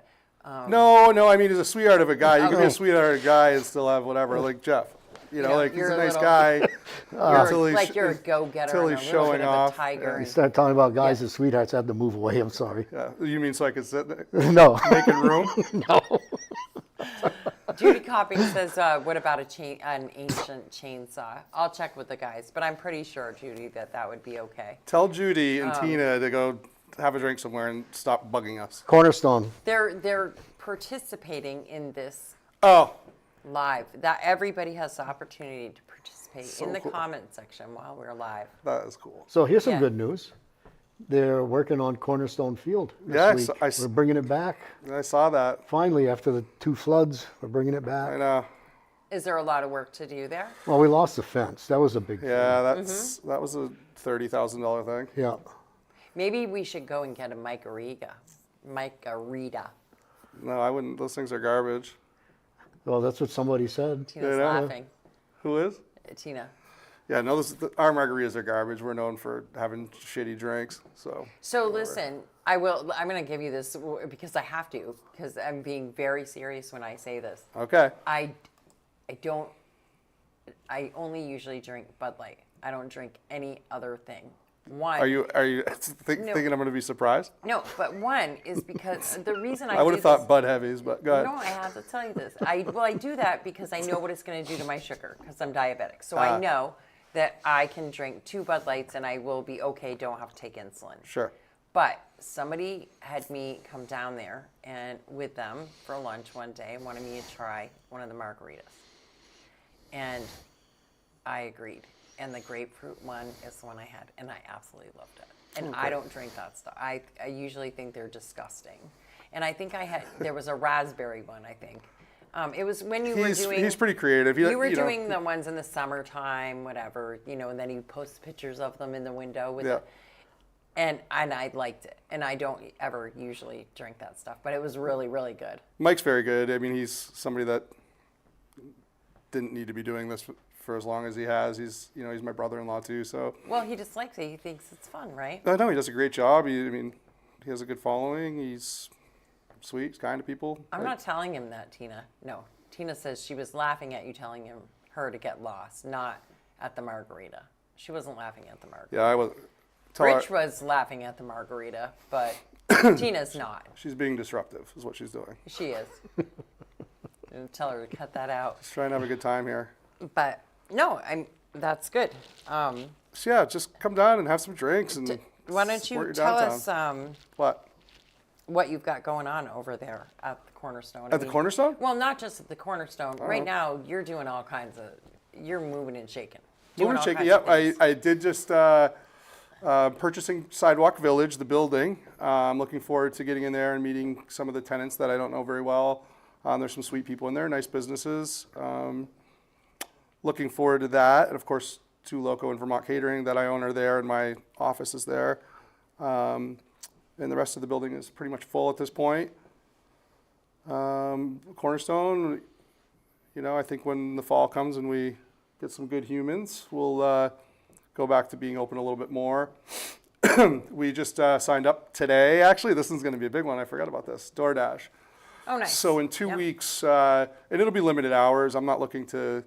No, I mean he's a sweetheart of a guy. You can be Okay. a sweetheart of a guy and still have whatever, like Jeff. Like he's you're a a nice little- guy. You're like you're a go-getter until and he's a little showing bit of off. a tiger. You and- start talking about guys as sweethearts, I have to move away. I'm sorry. Yeah, you mean so I could sit there, No. making room? No. Judy Copping says, what about an ancient chainsaw? I'll check with the guys, but I'm pretty sure, Judy, that would be okay. Tell Judy and Tina to go have a drink somewhere and stop bugging us. Cornerstone. They're participating in this Oh, live. That everybody has the opportunity to participate So in the cool. comment section while we're live. that is cool. So here's some Yeah. good news. They're working on Cornerstone Field this Yeah, week. I s- We're bringing it back. I saw that. Finally, after the 2 floods, we're bringing it I back. know. Is there a lot of work to do there? Well, we lost the fence. That was a big Yeah, Mm-hmm. that was a $30,000 thing. thing. Yeah. Maybe we should go and get a Micarita. No, I wouldn't. Those things are garbage. Well, that's what somebody said. Tina's Yeah. laughing. Who is? Tina. Yeah, no, our margaritas are garbage. We're known for having shitty drinks. So Listen, I'm going to give you this because I have to, because I'm being very serious when I say this. okay. I only usually drink Bud Light. I don't drink any other thing. One, Are you thinking I'm going to be surprised? no, but one is because the reason I would have thought Bud Heavies, but go ahead. No, I have to tell you this. I do that because I know what it's going to do to my sugar because I'm diabetic. So I know that I can drink 2 Bud Lights and I will be okay. Don't have to take insulin. Sure. But somebody had me come down there and with them for lunch one day and wanted me to try one of the margaritas. And I agreed. And the grapefruit one is the one I had, and I absolutely loved it. And I don't drink that stuff. I usually think they're disgusting. And I think there was a raspberry one, I think. It was when you were doing... He's pretty creative. You were doing the ones in the summertime, whatever, and then he posts pictures of them in the window with Yeah. And I liked it. And I don't ever usually drink that stuff, but it was really, really good. Mike's very good. I mean, he's somebody that didn't need to be doing this for as long as he has. He's my brother-in-law too, so. Well, he just likes it. He thinks it's fun, right? I know he does a great job. He has a good following. He's sweet, he's kind to people. I'm not telling him that, Tina. No. Tina says she was laughing at you telling her to get lost, not at the margarita. She wasn't laughing at the margarita. Yeah, I was. Rich was laughing at the margarita, but Tina's not. She's being disruptive, is what she's doing. She is. Tell her to cut that out. She's trying to have a good time here. But no, that's good. So yeah, just come down and have some drinks and. Why don't support you your tell downtown. us what you've got going on over there at the Cornerstone? At the Cornerstone? Well, not just at the Cornerstone. Right now, you're doing all kinds of. You're moving and shaking. Moving and all shaking. kinds of Yep, things. I did just purchasing Sidewalk Village, the building. I'm looking forward to getting in there and meeting some of the tenants that I don't know very well. There's some sweet people in there, nice businesses. Looking forward to that, and of course, 2 Loco and Vermont Catering that I own are there, and my office is there. And the rest of the building is pretty much full at this point. Cornerstone, I think when the fall comes and we get some good humans, we'll go back to being open a little bit more. We just signed up today. Actually, this one's going to be a big one. I forgot about this. DoorDash. Oh, nice. So in 2 Yep. weeks, and it'll be limited hours. I'm not looking to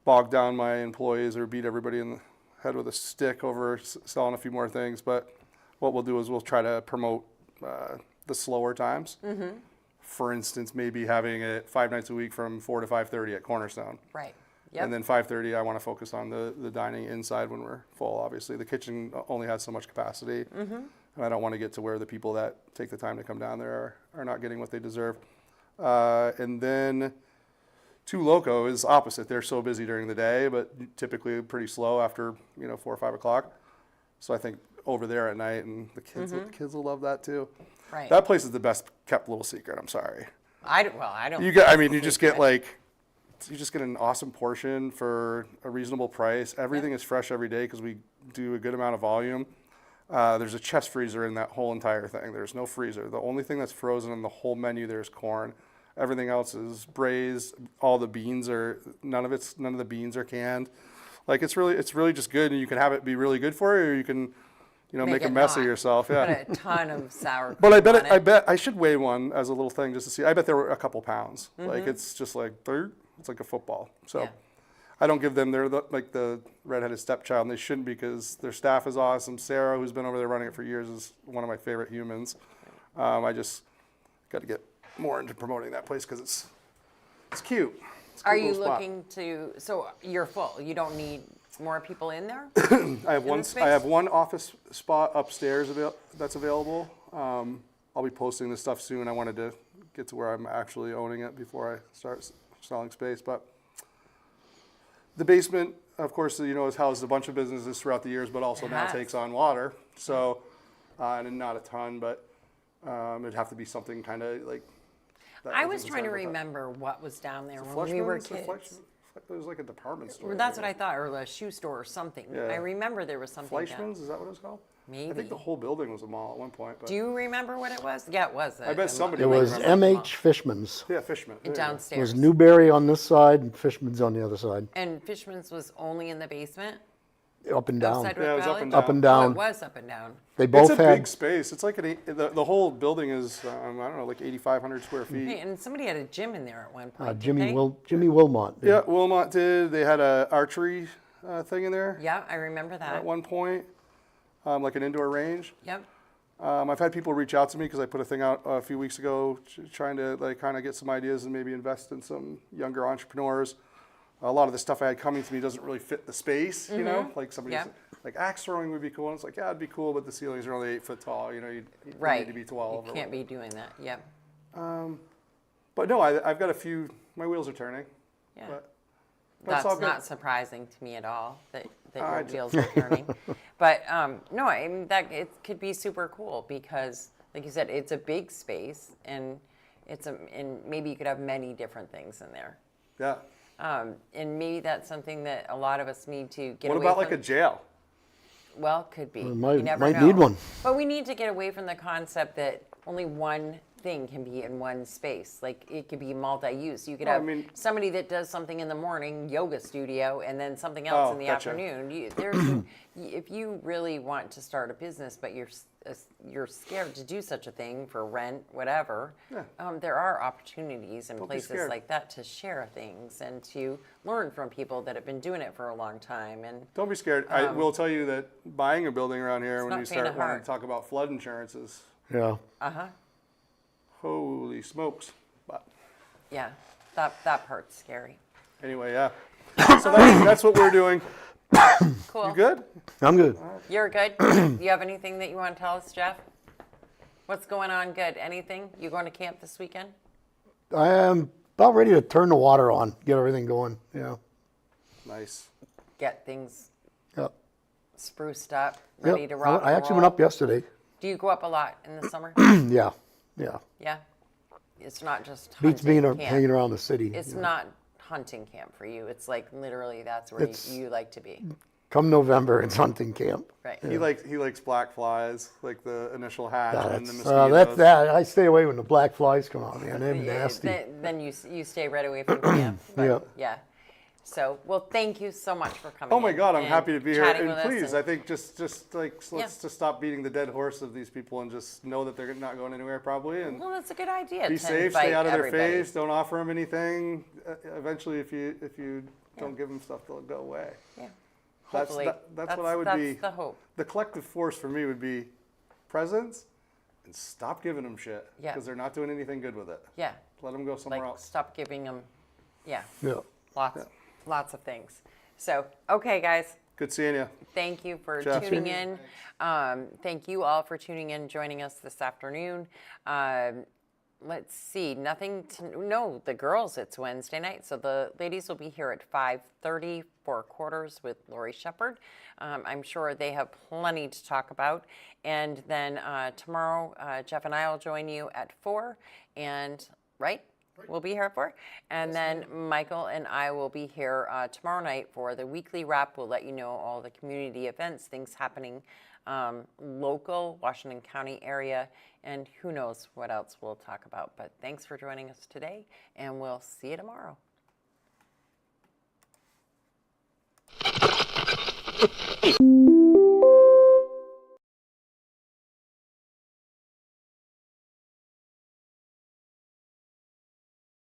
bog down my employees or beat everybody in the head with a stick over selling a few more things. But what we'll do is we'll try to promote the slower times. Mm-hmm. For instance, maybe having it 5 nights a week from 4 to 5:30 at Cornerstone. Right. Yep. And then 5:30, I want to focus on the dining inside when we're full. Obviously, the kitchen only has so much capacity, and I don't want to get to where the people that take the time to come down there are not getting what they deserve. And then 2 Loco is opposite. They're so busy during the day, but typically pretty slow after 4 or 5 o'clock. So I think over there at night, and the kids will love that too. Right. That place is the best kept little secret. I'm sorry. I don't. You just get you just get an awesome portion for a reasonable price. Everything is fresh every day because we do a good amount of volume. There's a chest freezer in that whole entire thing. There's no freezer. The only thing that's frozen in the whole menu there is corn. Everything else is braised. All the beans none of the beans are canned. Like it's really just good, and you can have it be really good for you, or you can make a mess of yourself. Yeah. Put a ton of sour cream But on I bet I should weigh one as a little thing just to see. I bet there were a couple pounds. Like it's just like it's like a football. So Yeah. I don't give them the redheaded stepchild, and they shouldn't, because their staff is awesome. Sarah, who's been over there running it for years, is one of my favorite humans. I just got to get more into promoting that place because it's cute. It's a Are cute you little spot. looking to? So you're full. You don't need more people in there. I have one. space? I have one office spot upstairs that's available. I'll be posting this stuff soon. I wanted to get to where I'm actually owning it before I start selling space. But the basement, of course, has housed a bunch of businesses throughout the years, but also now has. takes on water. So, and not a ton, but it'd have to be something kind of like. that I wasn't was trying to concerned with that. remember what was down there when we were kids. It was like a department store. That's what I thought, or a shoe store or something. Yeah. I remember there was something down. Fleischmann's, is that what it was called? I Maybe. think the whole building was a mall at one point. But Do you remember what it was? Yeah, it was. I bet somebody It might was remember. MH Fishman's. Yeah, Fishman. There you go. It downstairs. was Newberry on this side and Fishman's on the other side. And Fishman's was only in the basement. Up and down. Upside Yeah, it was Valley? up and Up and Oh, down. it was up and down. They It's both a had big space. It's like the whole building is I don't know, like 8,500 square feet. Hey, and somebody had a gym in there at one point. didn't Jimmy they? Jimmy Wilmot. Yeah, Wilmot did. They had a archery thing in there Yeah, I remember that. at one point. like an indoor range. Yep. I've had people reach out to me because I put a thing out a few weeks ago trying to like kind of get some ideas and maybe invest in some younger entrepreneurs. A lot of the stuff I had coming to me doesn't really fit the space, you know, like somebody's like axe throwing would be cool. And it's like, yeah, it'd be cool, but the ceilings are only 8 foot tall. You know, you need to be 12. You can't be doing that. Yep. But no, I've got a few, my wheels are turning. Yeah. But That's all good. not surprising to me at all that your wheels are turning. But no, I mean that it could be super cool because, like you said, it's a big space and and maybe you could have many different things in there. Yeah. And maybe that's something that a lot of us need to get What away about from. like a jail? Well, could be. might- You never might know. need one. But we need to get away from the concept that only one thing can be in one space. Like it could be multi-use. You could Well, I have mean- somebody that does something in the morning, yoga studio, and then something else Oh, in the gotcha. afternoon. If you really want to start a business, but you're scared to do such a thing for rent, whatever, there are opportunities in Don't be places scared. like that to share things and to learn from people that have been doing it for a long time. And Don't be scared. I will tell you that buying a building around here, when not you faint start of wanting heart. to talk about flood insurances, Yeah. holy smokes. But yeah, that part's scary. anyway, yeah. So that's what we're doing. Cool. You good? I'm good. You're good? Do you have anything that you want to tell us, Jeff? What's going on good? Anything? You going to camp this weekend? I am about ready to turn the water on, get everything going. Yeah. Nice. Get things Yep. spruced up, ready Yep. to rock I and actually roll? went up yesterday. Do you go up a lot in the summer? Yeah. Yeah. Yeah. It's not just Beats hunting being camp. hanging around the city. It's you know. not hunting camp for you. It's like literally that's where It's- you like to be. Come November, it's hunting camp. Right. He likes black flies, like the initial hatch and the That's mosquitoes. that. I stay away when the black flies come out, man. They're nasty. Then you stay right away from camp. But Yeah. Yeah. So, well, thank you so much for coming. Oh my in God, I'm and happy to be here. chatting And with us please, and- I think just like let's just stop beating the dead horse of these people and just know that they're not going anywhere probably. And Well, that's a good idea. be to safe, invite stay out of their everybody. face, don't offer them anything. Eventually, if you don't give them stuff, they'll go away. Yeah. That's Hopefully, that's what I would that's be. the hope. The collective force for me would be presence and stop giving them shit Yeah. because they're not doing anything good with it. Yeah. Let them go somewhere Like else. stop giving them. Yeah. Yeah. Lots of things. So, okay, guys. Good seeing you. Thank you for Jeff. tuning in. Thank you all for tuning in, joining us this afternoon. Let's see, no, the girls, it's Wednesday night. So the ladies will be here at 5:30 for quarters with Lori Shepard. I'm sure they have plenty to talk about. And then tomorrow, Jeff and I will join you at 4. And, right? We'll be here at 4. And then Michael and I will be here tomorrow night for the weekly wrap. We'll let you know all the community events, things happening local, Washington County area, and who knows what else we'll talk about. But thanks for joining us today, and we'll see you tomorrow.